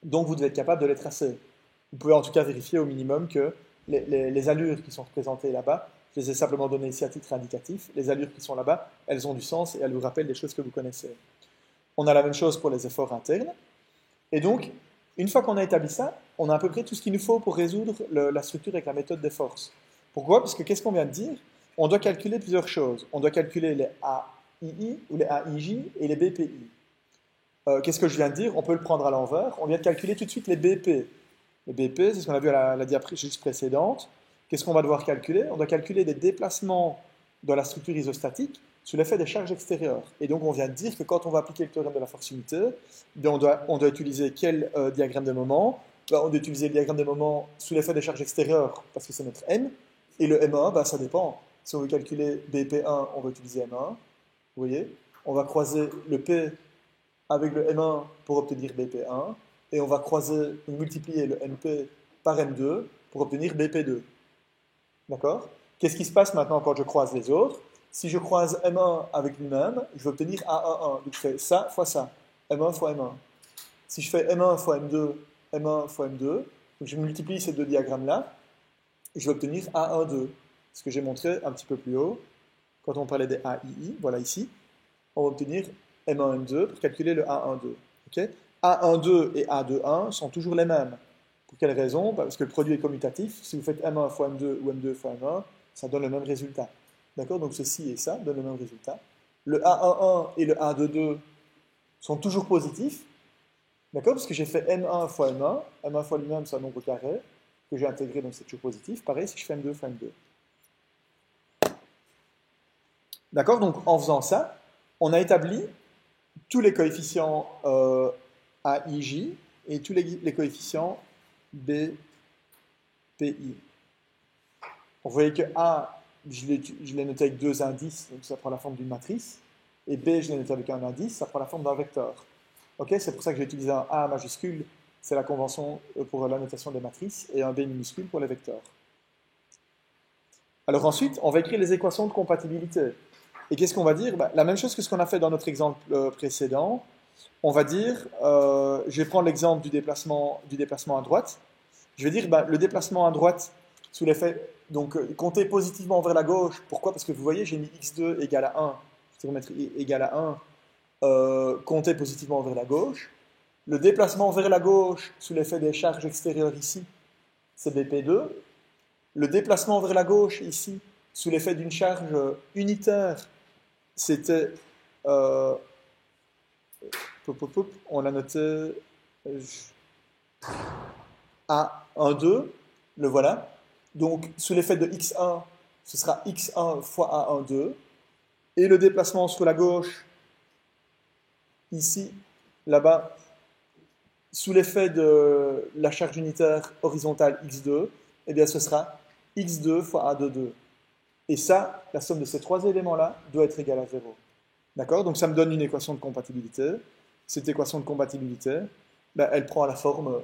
donc vous devez être capable de les tracer. Vous pouvez en tout cas vérifier au minimum que les allures qui sont représentées là-bas, je les ai simplement données ici à titre indicatif, les allures qui sont là-bas, elles ont du sens et elles vous rappellent des choses que vous connaissez. On a la même chose pour les efforts internes. Et donc, une fois qu'on a établi ça, on a à peu près tout ce qu'il nous faut pour résoudre la structure avec la méthode des forces. Pourquoi? Parce que qu'est-ce qu'on vient de dire? On doit calculer plusieurs choses. On doit calculer les AII ou les AIJ et les BPI. Qu'est-ce que je viens de dire? On peut le prendre à l'envers. On vient de calculer tout de suite les BP. Les BP, c'est ce qu'on a vu à la diapositive précédente. Qu'est-ce qu'on va devoir calculer? On doit calculer des déplacements dans la structure isostatique sous l'effet des charges extérieures. Et donc on vient de dire que quand on va appliquer le théorème de la force unité, on doit utiliser quel diagramme de moment? On doit utiliser le diagramme de moment sous l'effet des charges extérieures parce que c'est notre M. Et le M1, ça dépend. Si on veut calculer BP1, on va utiliser M1. Vous voyez? On va croiser le P avec le M1 pour obtenir BP1. Et on va multiplier le MP par M2 pour obtenir BP2. D'accord? Qu'est-ce qui se passe maintenant quand je croise les autres? Si je croise M1 avec lui-même, je vais obtenir A11. Donc je fais ça fois ça. M1 fois M1. Si je fais M1 fois M2, M1 fois M2, donc je multiplie ces deux diagrammes-là, et je vais obtenir A12. Ce que j'ai montré un petit peu plus haut, quand on parlait des AII, voilà ici, on va obtenir M1, M2 pour calculer le A12. Okay? A12 et A21 sont toujours les mêmes. Pour quelle raison? Parce que le produit est commutatif. Si vous faites M1 fois M2 ou M2 fois M1, ça donne le même résultat. D'accord? Donc ceci et ça donnent le même résultat. Le A11 et le A22 sont toujours positifs. D'accord? Parce que j'ai fait M1 fois M1. M1 fois lui-même, c'est un nombre carré que j'ai intégré, donc c'est toujours positif. Pareil si je fais M2 fois M2. D'accord? Donc en faisant ça, on a établi tous les coefficients AIJ et tous les coefficients BPI. Vous voyez que A, je l'ai noté avec 2 indices, donc ça prend la forme d'une matrice, et B, je l'ai noté avec un indice, ça prend la forme d'un vecteur. Okay, c'est pour ça que j'ai utilisé un A majuscule, c'est la convention pour la notation des matrices, et un B minuscule pour les vecteurs. Alors ensuite, on va écrire les équations de compatibilité. Et qu'est-ce qu'on va dire? La même chose que ce qu'on a fait dans notre exemple précédent. On va dire, je vais prendre l'exemple du déplacement à droite. Je vais dire, le déplacement à droite, sous l'effet, donc compter positivement vers la gauche. Pourquoi? Parce que vous voyez, j'ai mis x2 égale à 1. Je vais mettre égal à 1, compter positivement vers la gauche. Le déplacement vers la gauche, sous l'effet des charges extérieures ici, c'est BP2. Le déplacement vers la gauche ici, sous l'effet d'une charge unitaire, c'était on a noté A12, le voilà. Donc sous l'effet de x1, ce sera x1 fois A12. Et le déplacement sur la gauche, ici, là-bas, sous l'effet de la charge unitaire horizontale x2, eh bien ce sera x2 fois a de 2. Et ça, la somme de ces trois éléments-là doit être égale à 0. D'accord? Donc ça me donne une équation de compatibilité. Cette équation de compatibilité, ben, elle prend la forme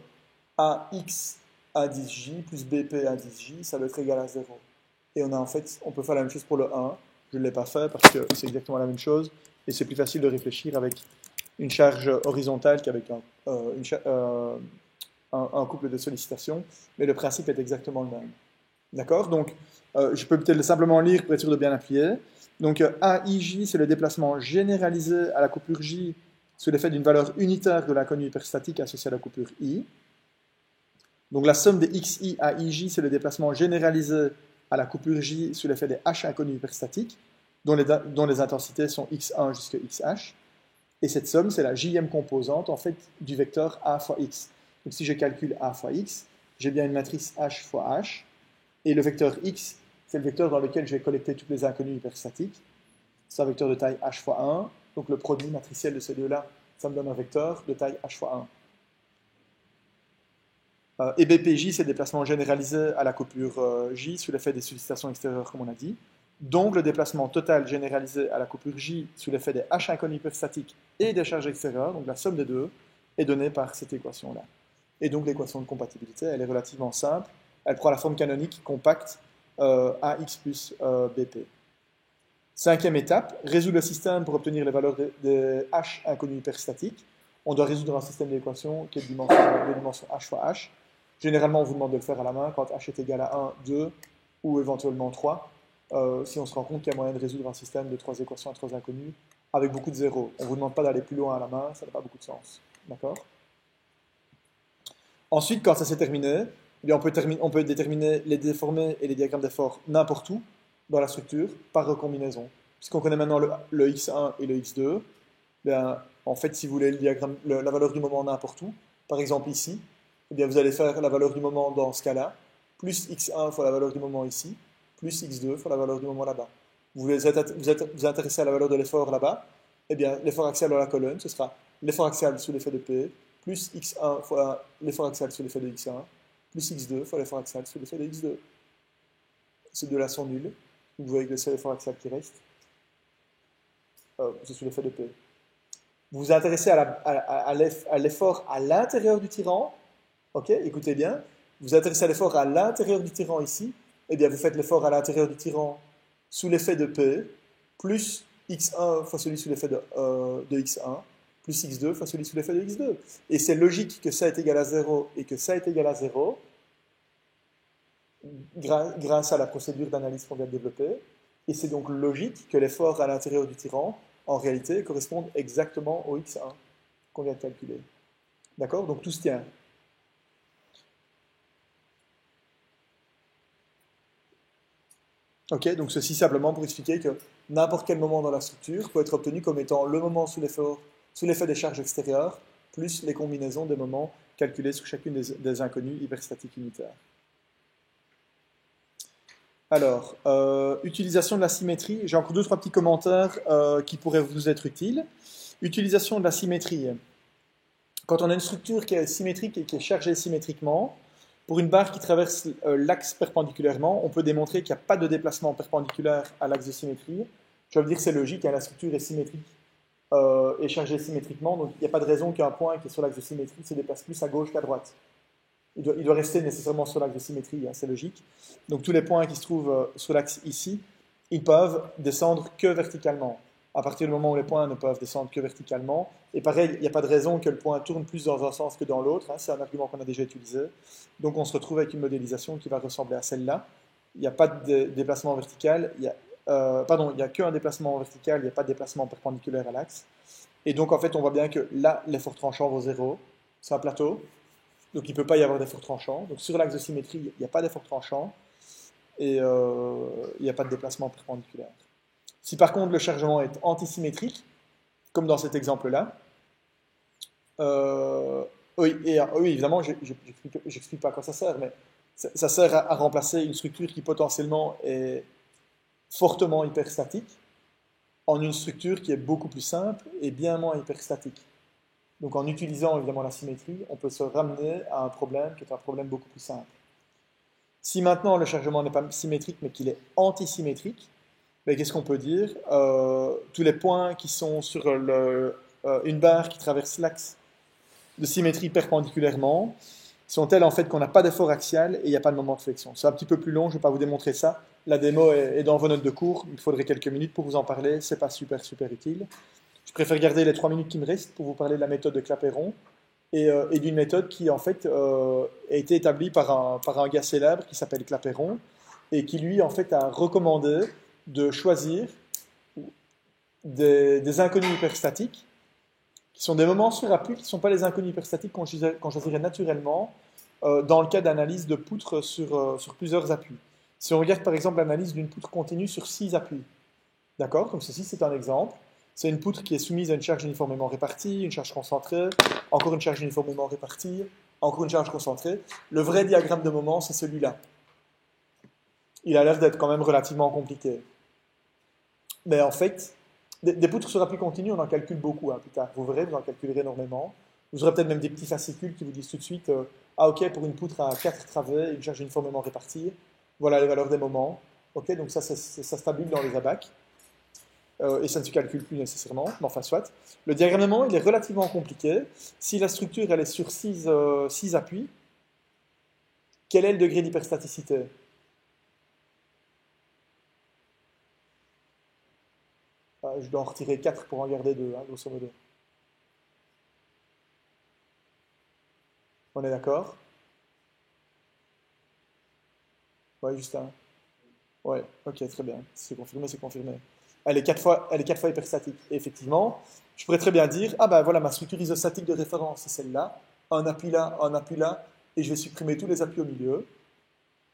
ax à 10j plus bp à 10j, ça doit être égal à 0. Et on a en fait, on peut faire la même chose pour le 1. Je ne l'ai pas fait parce que c'est exactement la même chose. Et c'est plus facile de réfléchir avec une charge horizontale qu'avec un couple de sollicitations. Mais le principe est exactement le même. D'accord? Donc, je peux peut-être simplement lire pour être sûr de bien appuyer. Donc, AIJ, c'est le déplacement généralisé à la coupure J sous l'effet d'une valeur unitaire de l'inconnu hyperstatique associée à la coupure I. Donc, la somme des XI à IJ, c'est le déplacement généralisé à la coupure J sous l'effet des H inconnus hyperstatiques, dont les intensités sont X1 jusqu'à XH. Et cette somme, c'est la jème composante, en fait, du vecteur A fois X. Donc, si je calcule A fois X, j'ai bien une matrice H fois H. Et le vecteur x, c'est le vecteur dans lequel je vais collecter toutes les inconnues hyperstatiques. C'est un vecteur de taille h fois 1. Donc le produit matriciel de ces deux-là, ça me donne un vecteur de taille h fois 1. Et BPJ, c'est le déplacement généralisé à la coupure J sous l'effet des sollicitations extérieures, comme on a dit. Donc le déplacement total généralisé à la coupure J sous l'effet des H inconnues hyperstatiques et des charges extérieures, donc la somme des deux, est donnée par cette équation-là. Et donc l'équation de compatibilité, elle est relativement simple. Elle prend la forme canonique compacte AX plus BP. Cinquième étape, résoudre le système pour obtenir les valeurs des H inconnus hyperstatiques. On doit résoudre un système d'équations qui est de dimension H fois H. Généralement, on vous demande de le faire à la main quand H est égal à 1, 2 ou éventuellement 3. Si on se rend compte qu'il y a moyen de résoudre un système de 3 équations à 3 inconnus avec beaucoup de zéros. On ne vous demande pas d'aller plus loin à la main, ça n'a pas beaucoup de sens. D'accord? Ensuite, quand ça s'est terminé, eh on peut déterminer les déformés et les diagrammes d'effort n'importe où dans la structure par recombinaison. Puisqu'on connaît maintenant le x1 et le x2, bien, en fait, si vous voulez la valeur du moment n'importe où, par exemple ici, eh bien, vous allez faire la valeur du moment dans ce cas-là, plus x1 fois la valeur du moment ici, plus x2 fois la valeur du moment là-bas. Vous intéressez à la valeur de l'effort là-bas, eh bien, l'effort axial dans la colonne, ce sera l'effort axial sous l'effet de P, plus x1 fois l'effort axial sous l'effet de x1, plus x2 fois l'effort axial sous l'effet de x2. Ces deux-là sont nuls. Vous voyez que le seul effort axial qui reste, c'est sous l'effet de P. Vous vous intéressez à l'effort à l'intérieur du tirant. Ok, écoutez bien. Vous vous intéressez à l'effort à l'intérieur du tirant ici. Eh bien, vous faites l'effort à l'intérieur du tirant sous l'effet de P, plus x1 fois celui sous l'effet de x1, plus x2 fois celui sous l'effet de x2. Et c'est logique que ça est égal à 0 et que ça est égal à 0 grâce à la procédure d'analyse qu'on vient de développer. Et c'est donc logique que l'effort à l'intérieur du tirant, en réalité, corresponde exactement au x1 qu'on vient de calculer. D'accord? Donc tout se tient. Ok, donc ceci simplement pour expliquer que n'importe quel moment dans la structure peut être obtenu comme étant le moment sous l'effet des charges extérieures, plus les combinaisons des moments calculés sur chacune des inconnues hyperstatiques unitaires. Alors, utilisation de la symétrie. J'ai encore 2-3 petits commentaires qui pourraient vous être utiles. Utilisation de la symétrie. Quand on a une structure qui est symétrique et qui est chargée symétriquement, pour une barre qui traverse l'axe perpendiculairement, on peut démontrer qu'il n'y a pas de déplacement perpendiculaire à l'axe de symétrie. Je veux dire que c'est logique, hein, la structure est symétrique et chargée symétriquement, donc il n'y a pas de raison qu'un point qui est sur l'axe de symétrie se déplace plus à gauche qu'à droite. Il doit rester nécessairement sur l'axe de symétrie, hein, c'est logique. Donc tous les points qui se trouvent sur l'axe ici, ils peuvent descendre que verticalement. À partir du moment où les points ne peuvent descendre que verticalement, et pareil, il n'y a pas de raison que le point tourne plus dans un sens que dans l'autre, hein, c'est un argument qu'on a déjà utilisé. Donc on se retrouve avec une modélisation qui va ressembler à celle-là. Il n'y a pas de déplacement vertical, il n'y a qu'un déplacement vertical, il n'y a pas de déplacement perpendiculaire à l'axe. Et donc en fait, on voit bien que là, l'effort tranchant vaut 0, c'est un plateau. Donc il ne peut pas y avoir d'effort tranchant. Donc sur l'axe de symétrie, il n'y a pas d'effort tranchant et il n'y a pas de déplacement perpendiculaire. Si par contre le chargement est antisymétrique, comme dans cet exemple-là, oui, évidemment, je n'explique pas à quoi ça sert, mais ça sert à remplacer une structure qui potentiellement est fortement hyperstatique en une structure qui est beaucoup plus simple et bien moins hyperstatique. Donc en utilisant évidemment la symétrie, on peut se ramener à un problème qui est un problème beaucoup plus simple. Si maintenant le chargement n'est pas symétrique mais qu'il est antisymétrique, ben, qu'est-ce qu'on peut dire? Tous les points qui sont sur une barre qui traverse l'axe de symétrie perpendiculairement sont telles en fait qu'on n'a pas d'effort axial et il n'y a pas de moment de flexion. C'est un petit peu plus long, je ne vais pas vous démontrer ça. La démo est dans vos notes de cours, il faudrait quelques minutes pour vous en parler, c'est pas super utile. Je préfère garder les 3 minutes qui me restent pour vous parler de la méthode de Clapeyron et d'une méthode qui en fait a été établie par un gars célèbre qui s'appelle Clapeyron et qui lui en fait a recommandé de choisir des inconnus hyperstatiques qui sont des moments sur appui, qui ne sont pas les inconnus hyperstatiques qu'on choisirait naturellement dans le cas d'analyse de poutres sur plusieurs appuis. Si on regarde par exemple l'analyse d'une poutre continue sur 6 appuis, d'accord? Donc ceci c'est un exemple. C'est une poutre qui est soumise à une charge uniformément répartie, une charge concentrée, encore une charge uniformément répartie, encore une charge concentrée. Le vrai diagramme de moment, c'est celui-là. Il a l'air d'être quand même relativement compliqué. Mais en fait, des poutres sur appui continu, on en calcule beaucoup plus tard. Vous verrez, vous en calculerez énormément. Vous aurez peut-être même des petits fascicules qui vous disent tout de suite ah ok, pour une poutre à 4 travées, une charge uniformément répartie, voilà les valeurs des moments. Ok, donc ça se tabule dans les abacs. Et ça ne se calcule plus nécessairement, mais enfin soit. Le diagramme de moment, il est relativement compliqué. Si la structure elle est sur 6 appuis, quel est le degré d'hyperstaticité? Je dois en retirer 4 pour en garder 2, grosso modo. On est d'accord? Ouais, Justin. Ouais, ok, très bien. C'est confirmé, c'est confirmé. Elle est 4 fois hyperstatique. Et effectivement, je pourrais très bien dire, ah ben voilà, ma structure isostatique de référence, c'est celle-là, un appui là, et je vais supprimer tous les appuis au milieu.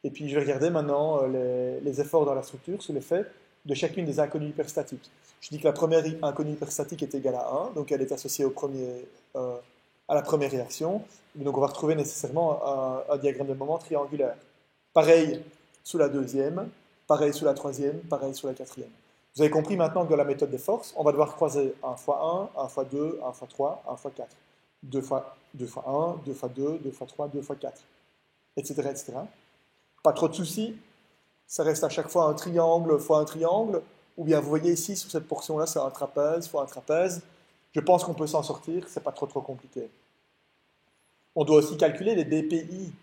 Et puis je vais regarder maintenant les efforts dans la structure sous l'effet de chacune des inconnues hyperstatiques. Je dis que la première inconnue hyperstatique est égale à 1, donc elle est associée à la première réaction. Donc on va retrouver nécessairement un diagramme de moment triangulaire. Pareil sous la deuxième, pareil sous la troisième, pareil sous la quatrième. Vous avez compris maintenant que dans la méthode des forces, on va devoir croiser 1 fois 1, 1 fois 2, 1 fois 3, 1 fois 4. 2 fois 1, 2 fois 2, 2 fois 3, 2 fois 4, etc. etc. Pas trop de soucis, ça reste à chaque fois un triangle fois un triangle, ou bien vous voyez ici sur cette portion-là, c'est un trapèze fois un trapèze. Je pense qu'on peut s'en sortir, c'est pas trop compliqué. On doit aussi calculer les BPI.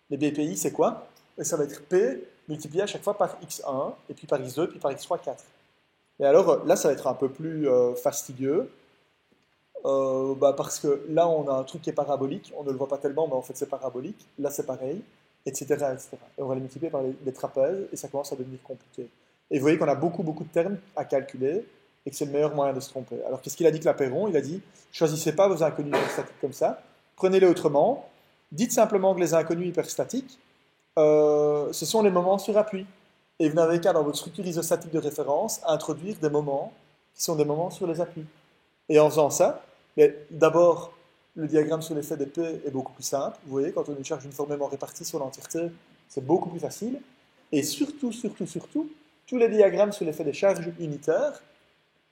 Les BPI, c'est quoi? Et ça va être P multiplié à chaque fois par x1, et puis par x2, puis par x3, 4. Et alors là, ça va être un peu plus fastidieux, parce que là, on a un truc qui est parabolique, on ne le voit pas tellement, mais en fait, c'est parabolique. Là, c'est pareil, etc., etc. Et on va les multiplier par les trapèzes, et ça commence à devenir compliqué. Et vous voyez qu'on a beaucoup de termes à calculer, et que c'est le meilleur moyen de se tromper. Alors, qu'est-ce qu'il a dit Clapeyron? Il a dit, choisissez pas vos inconnus hyperstatiques comme ça, prenez-les autrement, dites simplement que les inconnus hyperstatiques, ce sont les moments sur appui. Et vous n'avez qu'à, dans votre structure isostatique de référence, introduire des moments qui sont des moments sur les appuis. Et en faisant ça, d'abord, le diagramme sur l'effet des P est beaucoup plus simple. Vous voyez, quand on a une charge uniformément répartie sur l'entièreté, c'est beaucoup plus facile. Et surtout, tous les diagrammes sur l'effet des charges unitaires,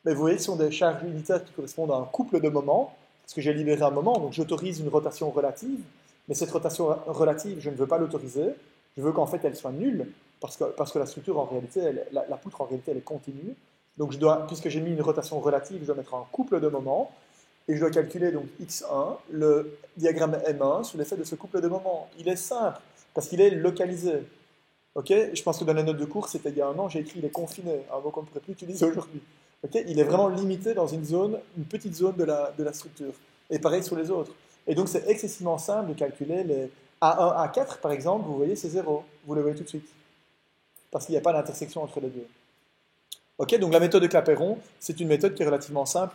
vous voyez, ce sont des charges unitaires qui correspondent à un couple de moments, parce que j'ai libéré un moment, donc j'autorise une rotation relative, mais cette rotation relative, je ne veux pas l'autoriser, je veux qu'en fait elle soit nulle, parce que la structure en réalité, la poutre en réalité elle est continue, donc puisque j'ai mis une rotation relative, je dois mettre un couple de moments, et je dois calculer donc x1, le diagramme M1 sur l'effet de ce couple de moments. Il est simple, parce qu'il est localisé. Ok, je pense que dans les notes de cours, c'était il y a un an, j'ai écrit il est confiné, un mot qu'on ne pourrait plus utiliser aujourd'hui. Okay, il est vraiment limité dans une petite zone de la structure. Et pareil sur les autres. Et donc c'est excessivement simple de calculer les A1, A4 par exemple, vous voyez c'est 0. Vous le voyez tout de suite. Parce qu'il n'y a pas d'intersection entre les deux. Ok, donc la méthode de Clapeyron, c'est une méthode qui est relativement simple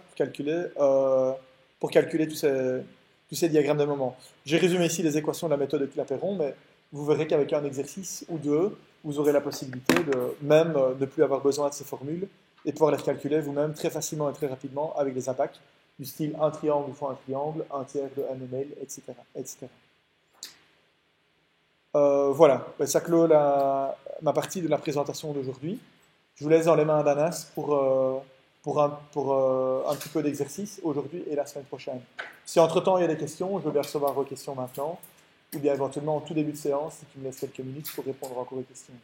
pour calculer tous ces diagrammes de moment. J'ai résumé ici les équations de la méthode de Clapeyron, mais vous verrez qu'avec un exercice ou deux, vous aurez la possibilité de même ne plus avoir besoin de ces formules et pouvoir les calculer vous-même très facilement et très rapidement avec des impacts du style un triangle fois un triangle, un tiers de NML, etc. etc. Voilà, ça clôt ma partie de la présentation d'aujourd'hui. Je vous laisse dans les mains d'Anas pour pour un petit peu d'exercice aujourd'hui et la semaine prochaine. Si entre-temps il y a des questions, je veux bien recevoir vos questions maintenant, ou bien éventuellement en tout début de séance, si tu me laisses quelques minutes pour répondre encore aux questions.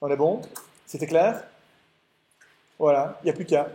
On est bon? C'était clair? Voilà, il n'y a plus qu'à.